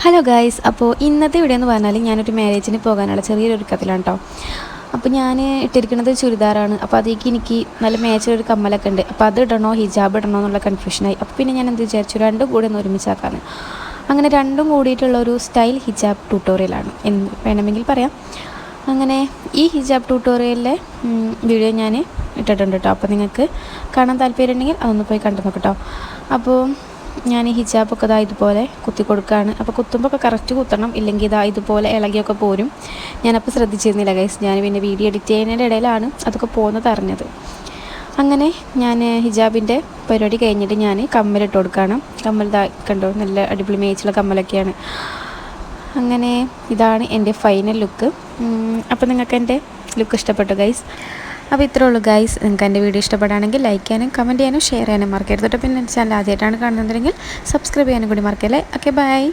Hello guys, അപ്പോൾ ഇന്നത്തെ video എന്ന് പറഞ്ഞാൽ ഞാനൊരു മാരേജിന് പോകാനുള്ള ചെറിയൊരു ഒരുക്കത്തിലാണ് കേട്ടോ. അപ്പോൾ ഞാൻ ഇട്ടിരിക്കുന്നത് ചുരിദാറാണ്. അപ്പോൾ അതിലേക്ക് എനിക്ക് നല്ല മാച്ചിലൊരു കമ്മലൊക്കെ ഉണ്ട്. അപ്പോൾ അത് ഇടണോ ഹിജാബ് ഇടണോ എന്നുള്ള കൺഫ്യൂഷനായി. അപ്പോൾ പിന്നെ ഞാൻ എന്ത് വിചാരിച്ചു, രണ്ടും കൂടി ഒന്ന് ഒരുമിച്ചാക്കാണ്. അങ്ങനെ രണ്ടും കൂടിയിട്ടുള്ള ഒരു സ്റ്റൈൽ ഹിജാബ് ട്യൂട്ടോറിയലാണ് എന്ന് വേണമെങ്കിൽ പറയാം. അങ്ങനെ ഈ ഹിജാബ് ട്യൂട്ടോറിയലിലെ വീഡിയോ ഞാൻ ഇട്ടിട്ടുണ്ട് കേട്ടോ. അപ്പോൾ നിങ്ങൾക്ക് കാണാൻ താല്പര്യം ഉണ്ടെങ്കിൽ അതൊന്ന് പോയി കണ്ടു നോക്കട്ടോ. അപ്പോൾ ഞാൻ ഹിജാബൊക്കെ ഇതാ ഇതുപോലെ കുത്തി കൊടുക്കുകയാണ്. അപ്പോൾ കുത്തുമ്പോൾ ഒക്കെ കറക്റ്റ് കുത്തണം, ഇല്ലെങ്കിൽ ഇതാ ഇതുപോലെ ഇളകിയൊക്കെ പോരും. ഞാനപ്പോൾ ശ്രദ്ധിച്ചിരുന്നില്ല ഗൈസ്. ഞാൻ പിന്നെ വീഡിയോ എഡിറ്റ് ചെയ്യുന്നതിൻ്റെ ഇടയിലാണ് അതൊക്കെ പോകുന്നത് അറിഞ്ഞത്. അങ്ങനെ ഞാൻ ഹിജാബിൻ്റെ പരിപാടി കഴിഞ്ഞിട്ട് ഞാൻ കമ്മലിട്ട് കൊടുക്കുകയാണ്. കമ്മൽ ഇതാ കണ്ടോ, നല്ല അടിപൊളി മേച്ചുള്ള കമ്മലൊക്കെയാണ്. അങ്ങനെ ഇതാണ് എൻ്റെ ഫൈനൽ ലുക്ക്. അപ്പോൾ നിങ്ങൾക്ക് എൻ്റെ ലുക്ക് ഇഷ്ടപ്പെട്ടു ഗൈസ്. അപ്പോൾ ഇത്രേ ഉള്ളൂ ഗൈസ്. നിങ്ങൾക്ക് എൻ്റെ വീഡിയോ ഇഷ്ടപ്പെടുകയാണെങ്കിൽ ലൈക്ക് ചെയ്യാനും കമൻറ്റ് ചെയ്യാനും ഷെയർ ചെയ്യാനും മറക്കരുത്. പിന്നെ എൻ്റെ ചാനൽ ആദ്യമായിട്ടാണ് കാണുന്നതെങ്കിൽ സബ്സ്ക്രൈബ് ചെയ്യാനും കൂടി മറക്കല്ലേ. Okay, by.